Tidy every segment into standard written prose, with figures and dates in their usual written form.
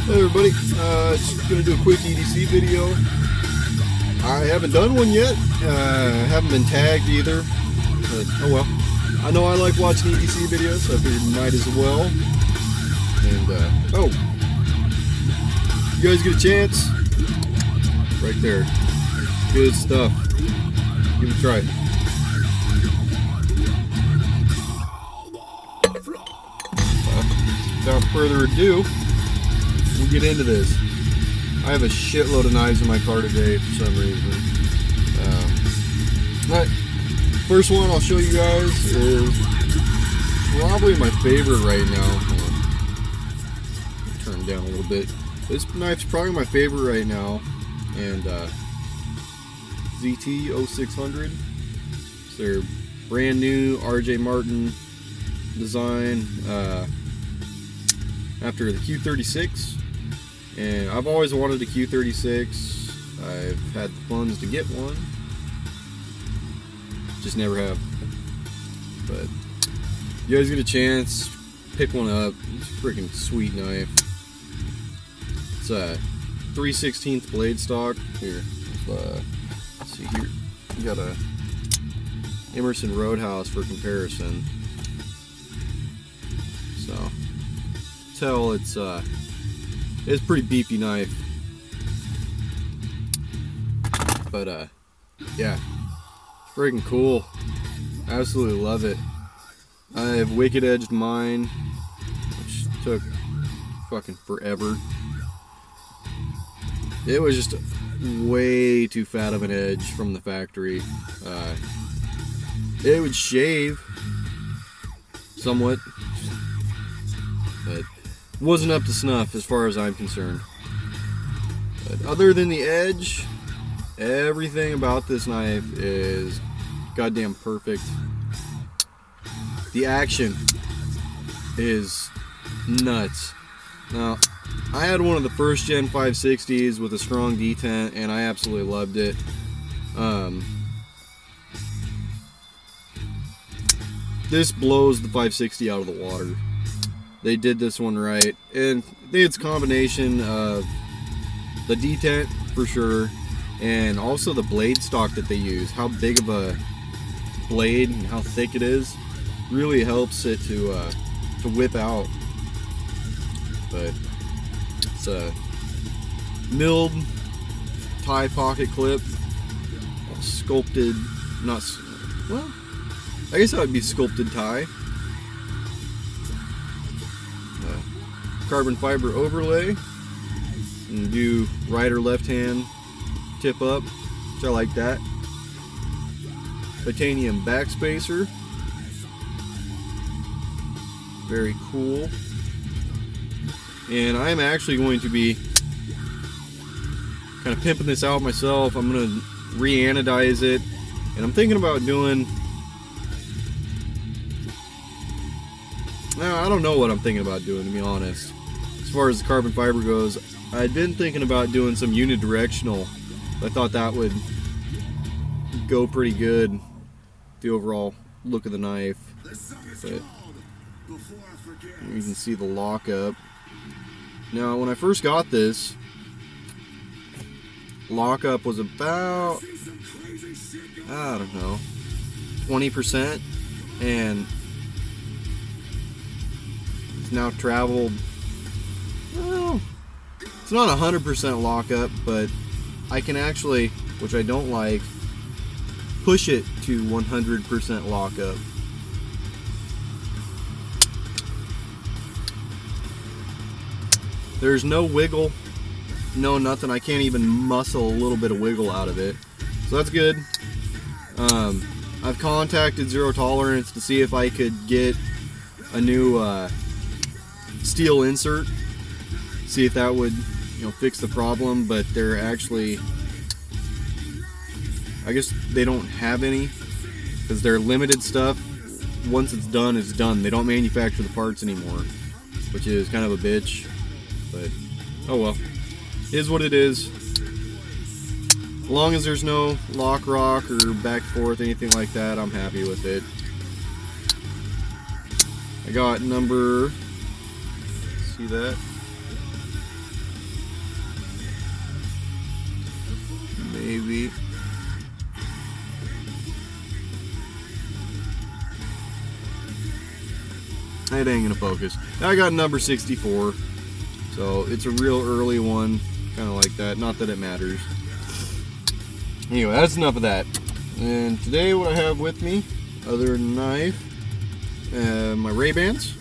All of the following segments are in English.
Hey everybody, just gonna do a quick EDC video. I haven't done one yet. Haven't been tagged either, but oh well. I know I like watching EDC videos, so I figured might as well. And oh, you guys get a chance? Right there, good stuff. Give it a try. Without further ado, we'll get into this. I have a shitload of knives in my car today for some reason. But first one I'll show you guys is probably my favorite right now. Turn it down a little bit. This knife's probably my favorite right now, and ZT 0600. It's their brand new RJ Martin design. After the Q36, and I've always wanted a Q36. I've had the funds to get one, just never have. But you guys get a chance, pick one up. It's a freaking sweet knife. It's a 3/16 blade stock. Here, let's see here. We got a Emerson Roadhouse for comparison. So tell it's a pretty beefy knife, but yeah, freaking cool. Absolutely love it. I have wicked edged mine, which took fucking forever. It was just way too fat of an edge from the factory. It would shave somewhat, but wasn't up to snuff as far as I'm concerned. But other than the edge, everything about this knife is goddamn perfect. The action is nuts. Now, I had one of the first gen 560s with a strong detent, and I absolutely loved it. This blows the 560 out of the water. They did this one right, and I think it's a combination of the detent for sure, and also the blade stock that they use. How big of a blade and how thick it is really helps it to whip out. But it's a milled tie pocket clip, sculpted, well, I guess that would be sculpted tie. Carbon fiber overlay, and do right or left hand tip up, which I like that. Titanium backspacer, very cool. And I'm actually going to be kind of pimping this out myself. I'm going to re-anodize it, and I'm thinking about doing, I don't know what I'm thinking about doing, to be honest. As far as the carbon fiber goes, I'd been thinking about doing some unidirectional. I thought that would go pretty good, the overall look of the knife. But you can see the lockup. Now, when I first got this, lockup was about, I don't know, 20%, and it's now traveled, well, it's not 100% lockup, but I can actually, which I don't like, push it to 100% lockup. There's no wiggle, no nothing. I can't even muscle a little bit of wiggle out of it, so that's good. I've contacted Zero Tolerance to see if I could get a new steel insert, see if that would, fix the problem, but they're actually, I guess they don't have any, because they're limited stuff. Once it's done, it's done. They don't manufacture the parts anymore, which is kind of a bitch, but oh well, it is what it is. As long as there's no lock rock or back and forth, anything like that, I'm happy with it. I got number, see that? maybe. It ain't gonna focus. I got number 64, so it's a real early one, kind of like that. Not that it matters. Anyway, that's enough of that. And today, what I have with me, other than knife, my Ray-Bans.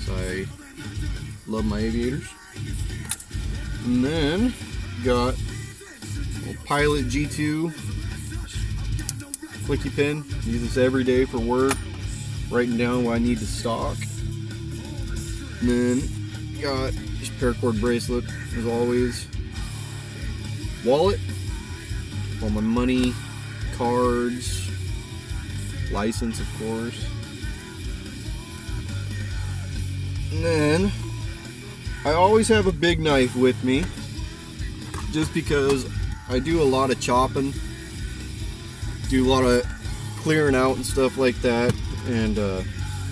So I love my aviators. And then got a Pilot G2 clicky pen. Use this every day for work, writing down what I need to stock. And then got just paracord bracelet, as always. Wallet, all my money, cards, license, of course. And then I always have a big knife with me, just because I do a lot of chopping, do a lot of clearing out and stuff like that. And I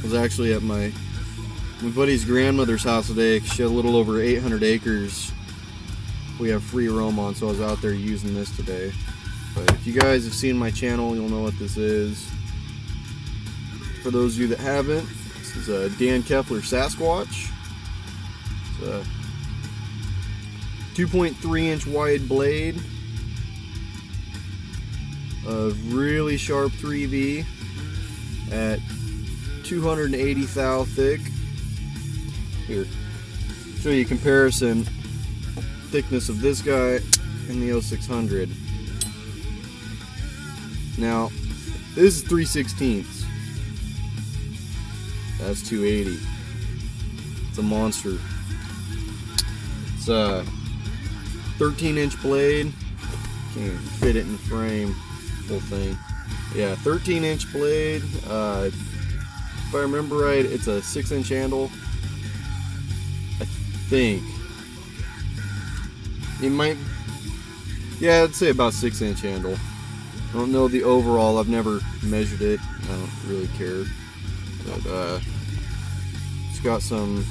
was actually at my buddy's grandmother's house today. She had a little over 800 acres. We have free roam on, so I was out there using this today. But if you guys have seen my channel, you'll know what this is. For those of you that haven't, this is a Dan Keffler Sasquatch. It's a 2.3 inch wide blade, a really sharp 3V at 280 thou thick. Here, show you a comparison thickness of this guy and the 0600. Now, this is 3/16. That's 280. It's a monster. It's a 13-inch blade. Can't even fit it in the frame. Whole thing. Yeah, 13-inch blade. If I remember right, it's a 6-inch handle. I think. It might. Yeah, I'd say about 6-inch handle. I don't know the overall. I've never measured it. I don't really care. But it's got some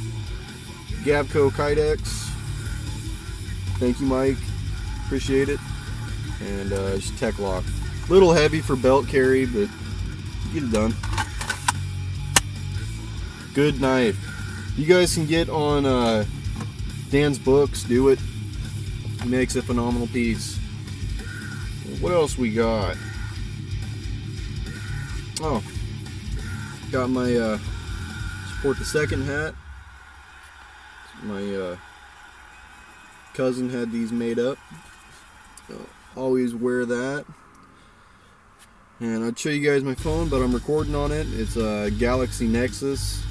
Gavco Kydex. Thank you, Mike. Appreciate it. And just tech lock. Little heavy for belt carry, but get it done. Good knife. You guys can get on Dan's books. Do it. He makes a phenomenal piece. What else we got? Oh, got my support the second hat. My cousin had these made up. Always wear that. And I'd show you guys my phone, but I'm recording on it. It's a Galaxy Nexus.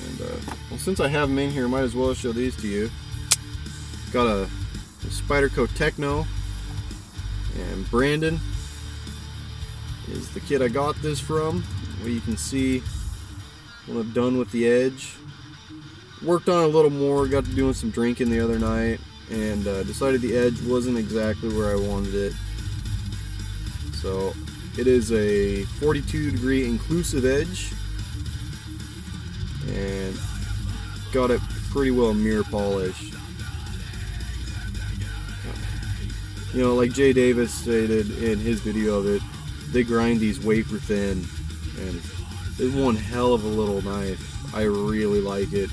And well, since I have them in here, I might as well show these to you. Got a Spyderco Techno. And Brandon is the kid I got this from, where you can see what I've done with the edge. Worked on it a little more, got to doing some drinking the other night, and decided the edge wasn't exactly where I wanted it. So it is a 42-degree inclusive edge, and got it pretty well mirror polished. You know, like Jay Davis stated in his video of it, they grind these wafer thin, and it's one hell of a little knife. I really like it.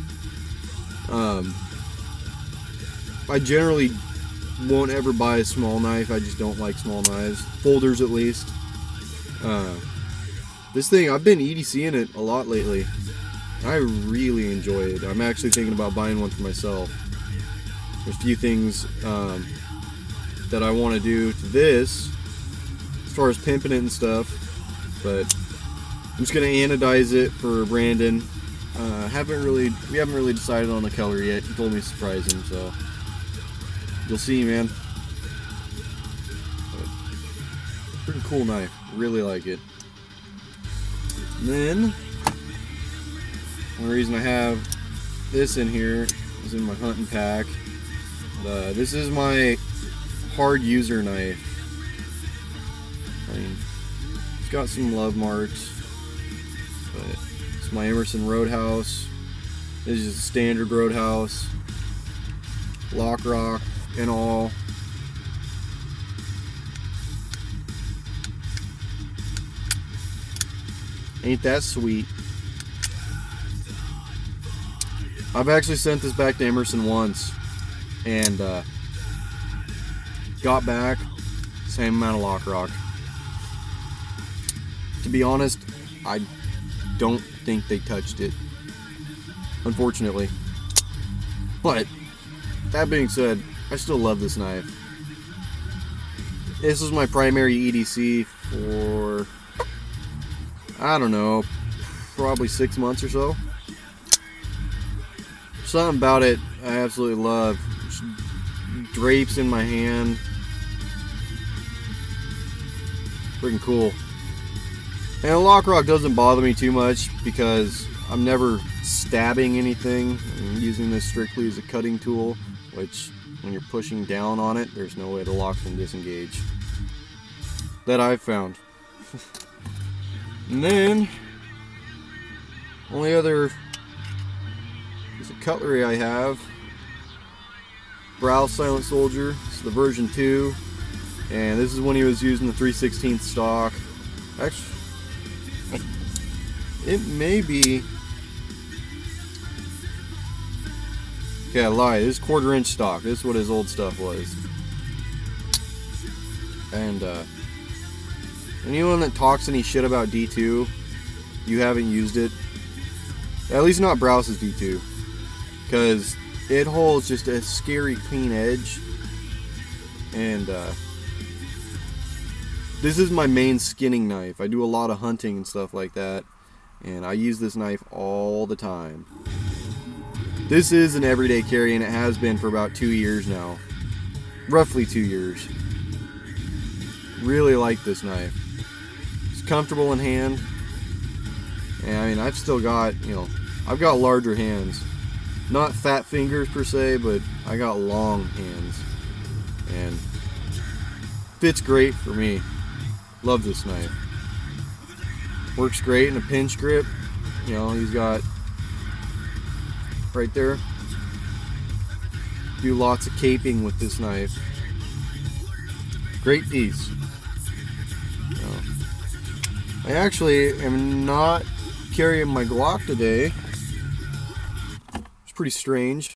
I generally won't ever buy a small knife. I just don't like small knives. Folders, at least. This thing, I've been EDCing it a lot lately. I really enjoy it. I'm actually thinking about buying one for myself. There's a few things that I want to do to this as far as pimping it and stuff, but I'm just gonna anodize it for Brandon. We haven't really decided on the color yet. He told me to surprise him, so you'll see, man. But pretty cool knife, really like it. And then one reason I have this in here is in my hunting pack. This is my hard user knife. I mean, it's got some love marks, but it's my Emerson Roadhouse. This is a standard Roadhouse, lock rock and all. Ain't that sweet? I've actually sent this back to Emerson once, and got back same amount of lock rock. To be honest, I don't think they touched it, unfortunately. But that being said, I still love this knife. This is my primary EDC for, I don't know, probably 6 months or so. Something about it I absolutely love. Just drapes in my hand. Freaking cool. And a lock rock doesn't bother me too much because I'm never stabbing anything. I'm using this strictly as a cutting tool, which when you're pushing down on it, there's no way the lock can disengage. That I've found. And then, only other piece of cutlery I have, Brow Silent Soldier. It's the version 2, and this is when he was using the 3/16 stock. Actually, it may be, okay, I lied. This is 1/4 inch stock. This is what his old stuff was. And anyone that talks any shit about D2, you haven't used it. At least not Browse's D2, because it holds just a scary clean edge. And this is my main skinning knife. I do a lot of hunting and stuff like that, and I use this knife all the time. This is an everyday carry, and it has been for about 2 years now. Roughly 2 years. Really like this knife. It's comfortable in hand. And I mean, I've still got, I've got larger hands. Not fat fingers per se, but I got long hands. And fits great for me. Love this knife. Works great in a pinch grip. He's got right there. Do lots of caping with this knife. Great piece. I actually am not carrying my Glock today. It's pretty strange.